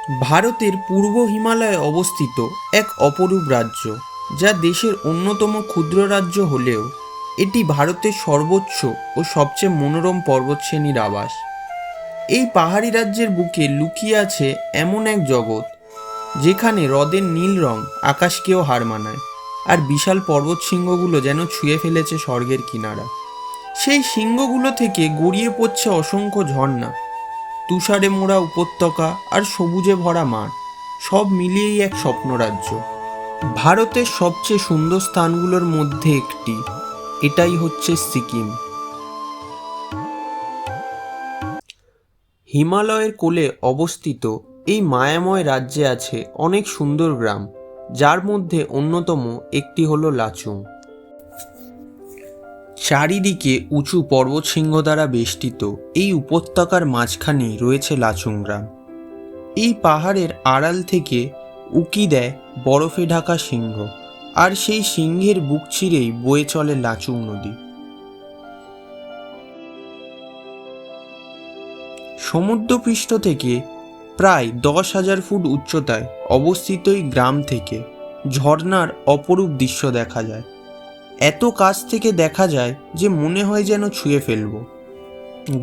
ভারতের পূর্ব হিমালয়ে অবস্থিত এক অপরূপ রাজ্য, যা দেশের অন্যতম ক্ষুদ্র রাজ্য হলেও এটি ভারতের সর্বোচ্চ ও সবচেয়ে মনোরম পর্বতশ্রেণীর আবাস। এই পাহাড়ি রাজ্যের বুকে লুকিয়ে আছে এমন এক জগৎ যেখানে হ্রদের নীল রং আকাশকেও হার মানায়, আর বিশাল পর্বত শৃঙ্গগুলো যেন ছুঁয়ে ফেলেছে স্বর্গের কিনারা। সেই শৃঙ্গগুলো থেকে গড়িয়ে পড়ছে অসংখ্য ঝর্ণা, তুষারে মোড়া উপত্যকা আর সবুজে ভরা মাঠ, সব মিলিয়েই এক স্বপ্নরাজ্য। ভারতের সবচেয়ে সুন্দর স্থানগুলোর মধ্যে একটি, এটাই হচ্ছে সিকিম। হিমালয়ের কোলে অবস্থিত এই মায়াময় রাজ্যে আছে অনেক সুন্দর গ্রাম, যার মধ্যে অন্যতম একটি হলো লাচুং। চারিদিকে উঁচু পর্বতশৃঙ্গ দ্বারা বেষ্টিত এই উপত্যকার মাঝখানে রয়েছে লাচুং গ্রাম। এই পাহাড়ের আড়াল থেকে উঁকি দেয় বরফে ঢাকা সিংহ, আর সেই সিংহের বুক চিরেই বয়ে চলে লাচুং নদী। সমুদ্রপৃষ্ঠ থেকে প্রায় 10,000 ফুট উচ্চতায় অবস্থিত এই গ্রাম থেকে ঝর্ণার অপরূপ দৃশ্য দেখা যায়। এত কাছ থেকে দেখা যায় যে মনে হয় যেন ছুঁয়ে ফেলব।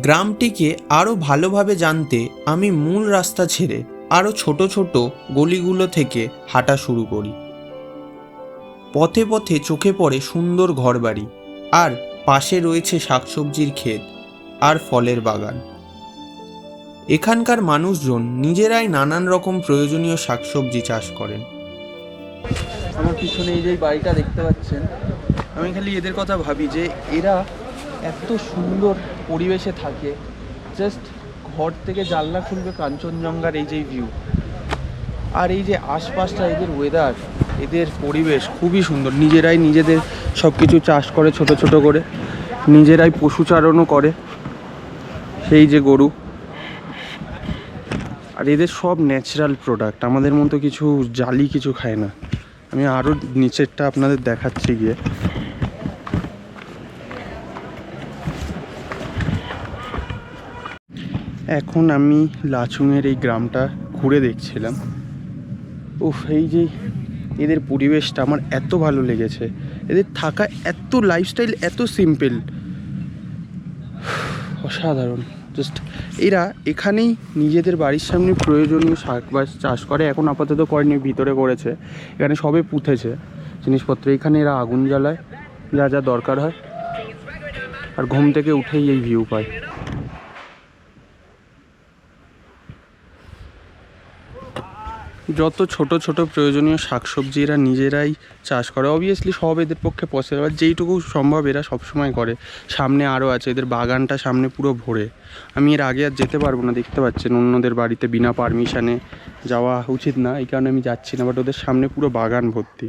গ্রামটিকে আরও ভালোভাবে জানতে আমি মূল রাস্তা ছেড়ে আরও ছোট ছোট গলিগুলো থেকে হাঁটা শুরু করি। পথে পথে চোখে পড়ে সুন্দর ঘরবাড়ি, আর পাশে রয়েছে শাকসবজির ক্ষেত আর ফলের বাগান। এখানকার মানুষজন নিজেরাই নানান রকম প্রয়োজনীয় শাকসবজি চাষ করেন। আমার পিছনে এই যে বাড়িটা দেখতে পাচ্ছেন, আমি খালি এদের কথা ভাবি যে এরা এত সুন্দর পরিবেশে থাকে। জাস্ট ঘর থেকে জানলা খুলবে, কাঞ্চনজঙ্ঘার এই যে ভিউ, আর এই যে আশপাশটা, এদের ওয়েদার, এদের পরিবেশ খুবই সুন্দর। নিজেরাই নিজেদের সব কিছু চাষ করে, ছোট ছোট করে নিজেরাই পশুচারণও করে, সেই যে গরু। আর এদের সব ন্যাচারাল প্রোডাক্ট, আমাদের মতো কিছু জালি কিছু খায় না। আমি আরও নিচেরটা আপনাদের দেখাচ্ছি গিয়ে। এখন আমি লাচুংয়ের এই গ্রামটা ঘুরে দেখছিলাম। উফ, এই যে এদের পরিবেশটা আমার এত ভালো লেগেছে। এদের থাকা এত লাইফস্টাইল এত সিম্পল, অসাধারণ। জাস্ট এরা এখানেই নিজেদের বাড়ির সামনে প্রয়োজনীয় শাকবাস চাষ করে। এখন আপাতত করেনি, ভিতরে করেছে। এখানে সবে পুঁতেছে জিনিসপত্র। এখানে এরা আগুন জ্বালায়, যা যা দরকার হয়, আর ঘুম থেকে উঠেই এই ভিউ পায়। যত ছোট ছোট প্রয়োজনীয় শাকসবজি এরা নিজেরাই চাষ করে। অবভিয়াসলি সব এদের পক্ষে পসিবল, যেইটুকু সম্ভব এরা সবসময় করে। সামনে আরও আছে, এদের বাগানটা সামনে পুরো ভরে। আমি এর আগে আর যেতে পারবো না, দেখতে পাচ্ছেন অন্যদের বাড়িতে বিনা পারমিশনে যাওয়া উচিত না, এই কারণে আমি যাচ্ছি না। বাট ওদের সামনে পুরো বাগান ভর্তি,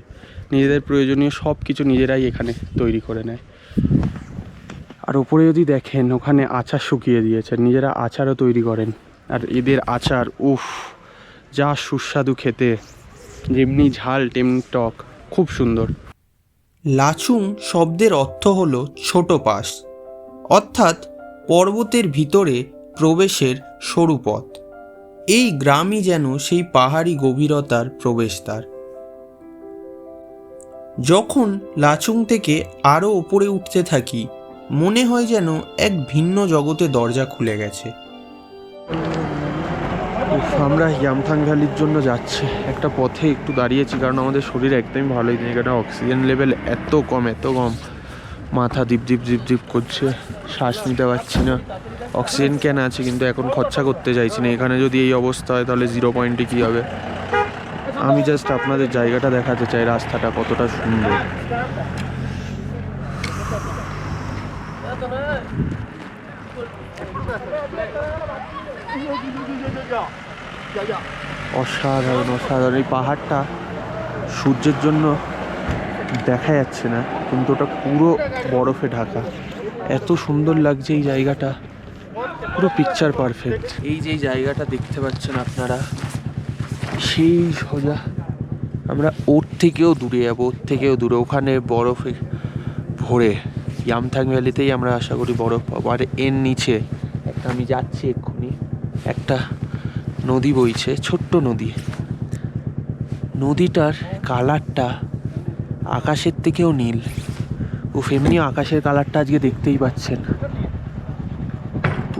নিজেদের প্রয়োজনীয় সব কিছু নিজেরাই এখানে তৈরি করে নেয়। আর ওপরে যদি দেখেন, ওখানে আচার শুকিয়ে দিয়েছে, নিজেরা আচারও তৈরি করেন। আর এদের আচার, উফ, যা সুস্বাদু খেতে, যেমনি ঝাল তেমনি টক, খুব সুন্দর। লাচুং শব্দের অর্থ হলো ছোট পাস, অর্থাৎ পর্বতের ভিতরে প্রবেশের সরু পথ। এই গ্রামই যেন সেই পাহাড়ি গভীরতার প্রবেশদ্বার। যখন লাচুং থেকে আরও ওপরে উঠতে থাকি, মনে হয় যেন এক ভিন্ন জগতে দরজা খুলে গেছে। আমরা ইয়ামথাং ভ্যালির জন্য যাচ্ছি। একটা পথে একটু দাঁড়িয়েছি, কারণ আমাদের শরীর একদমই ভালোই নেই। এখানে অক্সিজেন লেভেল এত কম, মাথা ডিপ ডিপ ডিপ ডিপ করছে, শ্বাস নিতে পারছি না। অক্সিজেন ক্যান আছে, কিন্তু এখন খরচা করতে চাইছি না। এখানে যদি এই অবস্থা হয় তাহলে 0 পয়েন্টে কী হবে। আমি জাস্ট আপনাদের জায়গাটা দেখাতে চাই, রাস্তাটা কতটা সুন্দর। অসাধারণ অসাধারণ। এই পাহাড়টা সূর্যের জন্য দেখা যাচ্ছে না, কিন্তু ওটা পুরো বরফে ঢাকা। এত সুন্দর লাগছে এই জায়গাটা, পুরো পিকচার পারফেক্ট। এই যে জায়গাটা দেখতে পাচ্ছেন আপনারা, সেই সোজা আমরা ওর থেকেও দূরে যাবো, ওর থেকেও দূরে। ওখানে বরফে ভরে ইয়ামথাং ভ্যালিতেই আমরা আশা করি বরফ পাবো। আর এর নিচে একটা, আমি যাচ্ছি এক্ষুনি, একটা নদী বইছে, ছোট্ট নদী। নদীটার কালারটা আকাশের থেকেও নীল। উফ, এমনি আকাশের কালারটা আজকে দেখতেই পাচ্ছেন।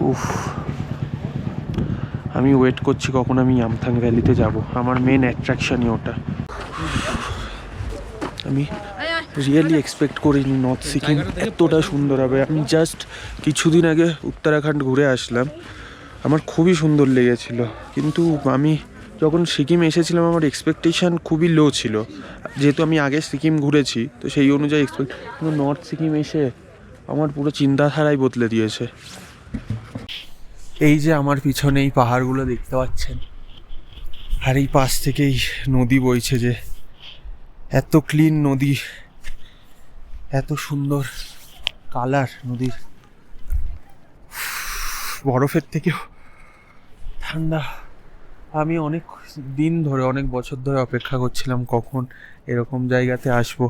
উফ, আমি ওয়েট করছি কখন আমি ইয়ামথাং ভ্যালিতে যাব। আমার মেন অ্যাট্রাকশনই ওটা। আমি রিয়েলি এক্সপেক্ট করিনি নর্থ সিকিম এতটা সুন্দর হবে। আমি জাস্ট কিছুদিন আগে উত্তরাখণ্ড ঘুরে আসলাম, আমার খুবই সুন্দর লেগেছিল। কিন্তু আমি যখন সিকিম এসেছিলাম আমার এক্সপেকটেশান খুবই লো ছিল, যেহেতু আমি আগে সিকিম ঘুরেছি, তো সেই অনুযায়ী কিন্তু নর্থ সিকিম এসে আমার পুরো চিন্তাধারাই বদলে দিয়েছে। এই যে আমার পিছনে এই পাহাড়গুলো দেখতে পাচ্ছেন, আর এই পাশ থেকেই নদী বইছে, যে এত ক্লিন নদী, এত সুন্দর কালার নদীর, বরফের থেকেও ঠান্ডা। আমি অনেক দিন ধরে, অনেক বছর ধরে অপেক্ষা করছিলাম কখন এরকম জায়গাতে আসবো।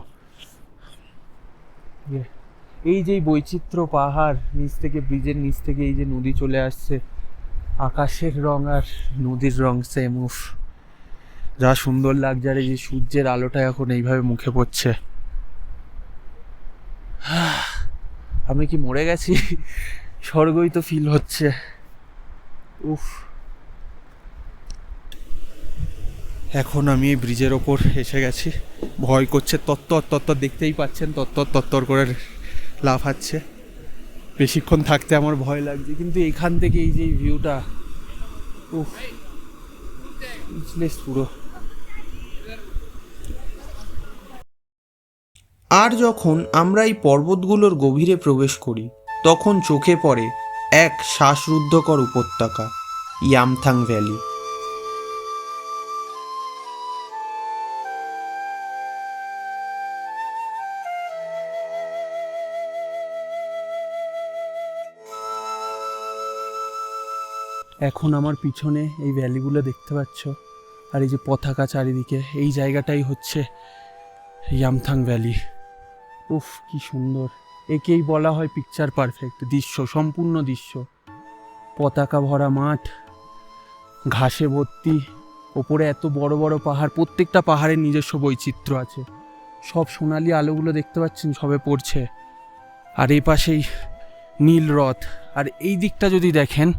এই যে বৈচিত্র্য, পাহাড় নিচ থেকে, ব্রিজের নিচ থেকে এই যে নদী চলে আসছে, আকাশের রং আর নদীর রং সেম। উফ, যা সুন্দর লাগছে। আর এই যে সূর্যের আলোটা এখন এইভাবে মুখে পড়ছে, আমি কি মরে গেছি? স্বর্গই তো ফিল হচ্ছে। উফ, এখন আমি এই ব্রিজের ওপর এসে গেছি। ভয় করছে, তত্তর তত্তর, দেখতেই পাচ্ছেন তত্তর তত্তর করে লাফাচ্ছে। বেশিক্ষণ থাকতে আমার ভয় লাগছে, কিন্তু এখান থেকে এই যে ভিউটা, উফ, পুরো। আর যখন আমরা এই পর্বতগুলোর গভীরে প্রবেশ করি, তখন চোখে পড়ে এক শ্বাসরুদ্ধকর উপত্যকা, ইয়ামথাং ভ্যালি। এখন আমার পিছনে এই ভ্যালিগুলো দেখতে পাচ্ছ, আর এই যে পতাকা চারিদিকে, এই জায়গাটাই হচ্ছে ইয়ামথাং ভ্যালি। উফ, কি সুন্দর! একেই বলা হয় পিকচার পারফেক্ট দৃশ্য, সম্পূর্ণ দৃশ্য। পতাকা ভরা মাঠ, ঘাসে ভর্তি, ওপরে এত বড় বড় পাহাড়, প্রত্যেকটা পাহাড়ের নিজস্ব বৈচিত্র্য আছে। সব সোনালি আলোগুলো দেখতে পাচ্ছেন সবে পড়ছে, আর এই পাশেই নীল হ্রদ, আর এই দিকটা যদি দেখেন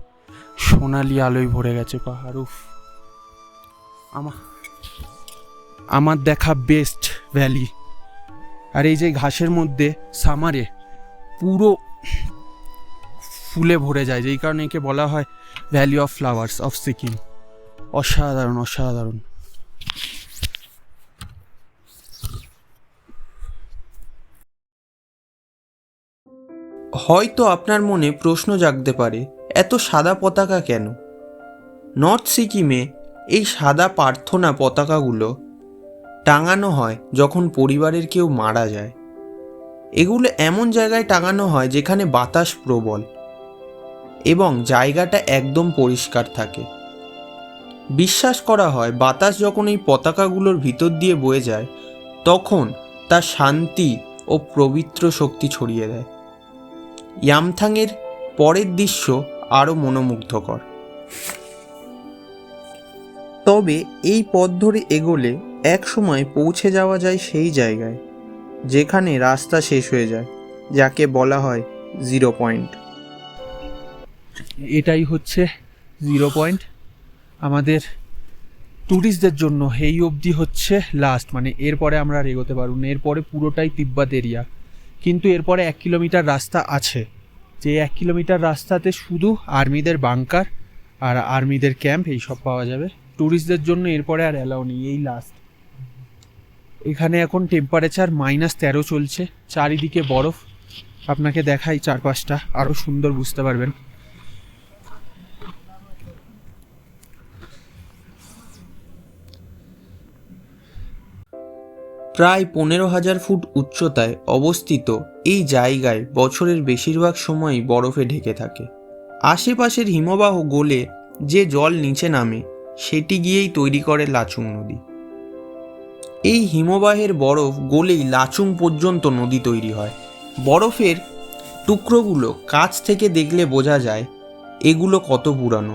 সোনালি আলোয় ভরে গেছে পাহাড়। উফ, আমার দেখা বেস্ট ভ্যালি। আর এই যে ঘাসের মধ্যে সামারে পুরো ফুলে ভরে যায়, যেই কারণে একে বলা হয় valley of flowers of Sikkim. অসাধারণ, অসাধারণ। হয়তো আপনার মনে প্রশ্ন জাগতে পারে, এত সাদা পতাকা কেন? নর্থ সিকিমে এই সাদা প্রার্থনা পতাকাগুলো টাঙানো হয় যখন পরিবারের কেউ মারা যায়। এগুলো এমন জায়গায় টাঙানো হয় যেখানে বাতাস প্রবল এবং জায়গাটা একদম পরিষ্কার থাকে। বিশ্বাস করা হয় বাতাস যখন এই পতাকাগুলোর ভিতর দিয়ে বয়ে যায়, তখন তা শান্তি ও পবিত্র শক্তি ছড়িয়ে দেয়। ইয়ামথাংয়ের পরের দৃশ্য আরও মনোমুগ্ধকর। তবে এই পথ ধরে এগোলে এক সময় পৌঁছে যাওয়া যায় সেই জায়গায় যেখানে রাস্তা শেষ হয়ে যায়, যাকে বলা হয় 0 পয়েন্ট। এটাই হচ্ছে 0 পয়েন্ট আমাদের ট্যুরিস্টদের জন্য। এই অবধি হচ্ছে লাস্ট, মানে এরপরে আমরা আর এগোতে পারব না। এরপরে পুরোটাই তিব্বত এরিয়া, কিন্তু এরপরে 1 কিলোমিটার রাস্তা আছে, যে 1 কিলোমিটার রাস্তাতে শুধু আর্মিদের বাংকার আর আর্মিদের ক্যাম্প এইসব পাওয়া যাবে। ট্যুরিস্টদের জন্য এরপরে আর অ্যালাউ নেই, এই লাস্ট। এখানে এখন টেম্পারেচার -13 চলছে, চারিদিকে বরফ। আপনাকে দেখাই চারপাশটা, আরও সুন্দর বুঝতে পারবেন। প্রায় 15,000 ফুট উচ্চতায় অবস্থিত এই জায়গায় বছরের বেশিরভাগ সময়ই বরফে ঢেকে থাকে। আশেপাশের হিমবাহ গলে যে জল নিচে নামে, সেটি গিয়েই তৈরি করে লাচুং নদী। এই হিমবাহের বরফ গলেই লাচুং পর্যন্ত নদী তৈরি হয়। বরফের টুকরোগুলো কাছ থেকে দেখলে বোঝা যায় এগুলো কত পুরানো।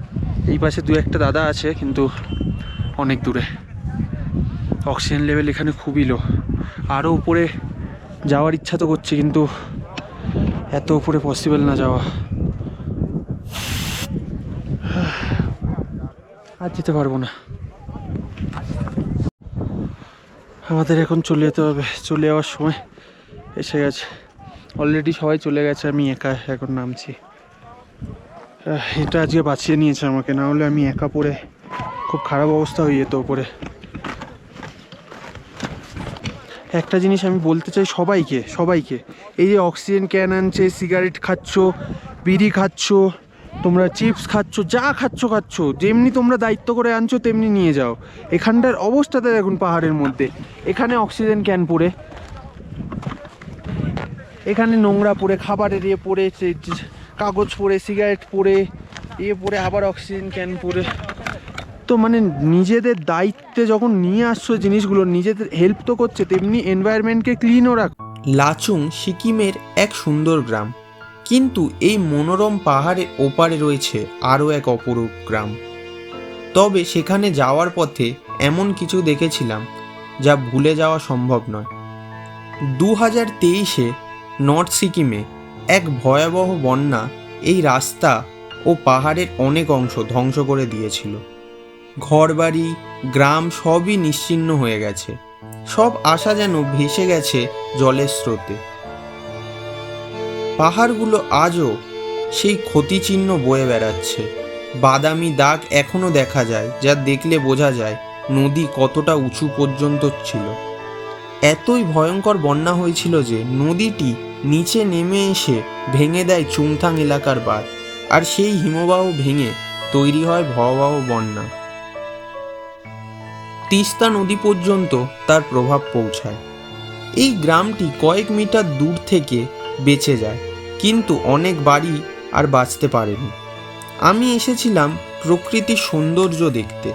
এই পাশে দু একটা দাদা আছে, কিন্তু অনেক দূরে। অক্সিজেন লেভেল এখানে খুবই লো। আরও উপরে যাওয়ার ইচ্ছা তো করছি, কিন্তু এত উপরে পসিবল না যাওয়া। আর যেতে পারবো না। আমাদের এখন চলে যেতে হবে। চলে যাওয়ার সময় এসে গেছে। অলরেডি সবাই চলে গেছে, আমি একা এখন নামছি। এটা আজকে বাঁচিয়ে নিয়েছে আমাকে, না হলে আমি একা পড়ে খুব খারাপ অবস্থা হয়ে যেত ওপরে। একটা জিনিস আমি বলতে চাই সবাইকে, এই যে অক্সিজেন ক্যান আনছে, সিগারেট খাচ্ছ, বিড়ি খাচ্ছ, তোমরা চিপস খাচ্ছ, যা খাচ্ছ, যেমনি তোমরা দায়িত্ব করে আনছো তেমনি নিয়ে যাও। এখানটার অবস্থাতে দেখুন, পাহাড়ের মধ্যে এখানে অক্সিজেন ক্যান পড়ে, এখানে নোংরা পড়ে, খাবারের ইয়ে পড়ে, কাগজ পড়ে, সিগারেট পড়ে, ইয়ে পড়ে, আবার অক্সিজেন ক্যান পড়ে। তো মানে নিজেদের দায়িত্বে যখন নিয়ে আসছো জিনিসগুলো, নিজেদের হেল্প তো করছে, তেমনি এনভায়রনমেন্টকে ক্লিনও রাখ। লাচুং সিকিমের এক সুন্দর গ্রাম, কিন্তু এই মনোরম পাহাড়ের ওপারে রয়েছে আরও এক অপরূপ গ্রাম। তবে সেখানে যাওয়ার পথে এমন কিছু দেখেছিলাম যা ভুলে যাওয়া সম্ভব নয়। 2023-এ নর্থ সিকিমে এক ভয়াবহ বন্যা এই রাস্তা ও পাহাড়ের অনেক অংশ ধ্বংস করে দিয়েছিল। ঘরবাড়ি, গ্রাম সবই নিশ্চিহ্ন হয়ে গেছে। সব আশা যেন ভেসে গেছে জলের স্রোতে। পাহাড়গুলো আজও সেই ক্ষতিচিহ্ন বয়ে বেড়াচ্ছে। বাদামি দাগ এখনো দেখা যায়, যা দেখলে বোঝা যায় নদী কতটা উঁচু পর্যন্ত ছিল। এতই ভয়ঙ্কর বন্যা হয়েছিল যে নদীটি নিচে নেমে এসে ভেঙে দেয় চুংথাং এলাকার বাঁধ, আর সেই হিমবাহ ভেঙে তৈরি হয় ভয়াবহ বন্যা। তিস্তা নদী পর্যন্ত তার প্রভাব পৌঁছায়। এই গ্রামটি কয়েক মিটার দূর থেকে বেঁচে যায়, কিন্তু অনেক বাড়ি আর বাঁচতে পারেনি। আমি এসেছিলাম প্রকৃতির সৌন্দর্য দেখতে,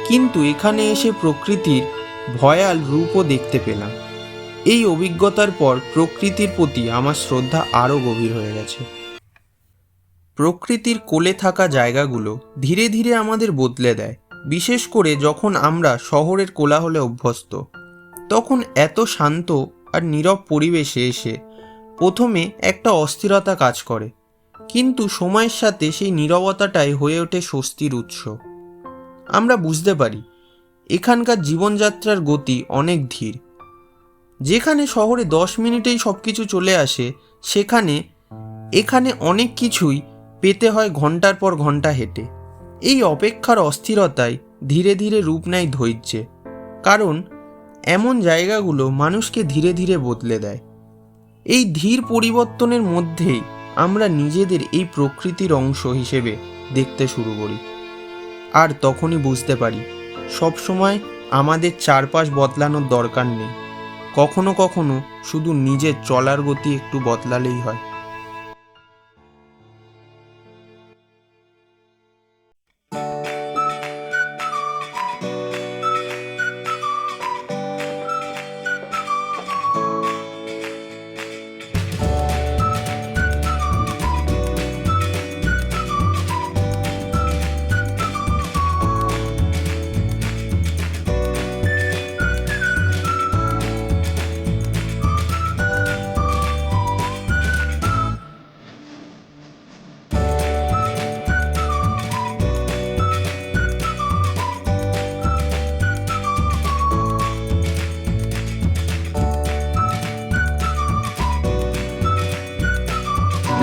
কিন্তু এখানে এসে প্রকৃতির ভয়াল রূপও দেখতে পেলাম। এই অভিজ্ঞতার পর প্রকৃতির প্রতি আমার শ্রদ্ধা আরও গভীর হয়ে গেছে। প্রকৃতির কোলে থাকা জায়গাগুলো ধীরে ধীরে আমাদের বদলে দেয়, বিশেষ করে যখন আমরা শহরের কোলাহলে অভ্যস্ত। তখন এত শান্ত আর নীরব পরিবেশে এসে প্রথমে একটা অস্থিরতা কাজ করে, কিন্তু সময়ের সাথে সেই নীরবতাটাই হয়ে ওঠে স্বস্তির উৎস। আমরা বুঝতে পারি এখানকার জীবনযাত্রার গতি অনেক ধীর। যেখানে শহরে 10 মিনিটেই সব কিছু চলে আসে, এখানে অনেক কিছুই পেতে হয় ঘন্টার পর ঘন্টা হেঁটে। এই অপেক্ষার অস্থিরতায় ধীরে ধীরে রূপ নেয় ধৈর্যে, কারণ এমন জায়গাগুলো মানুষকে ধীরে ধীরে বদলে দেয়। এই ধীর পরিবর্তনের মধ্যেই আমরা নিজেদের এই প্রকৃতির অংশ হিসেবে দেখতে শুরু করি, আর তখনই বুঝতে পারি সবসময় আমাদের চারপাশ বদলানোর দরকার নেই। কখনো কখনো শুধু নিজের চলার গতি একটু বদলালেই হয়।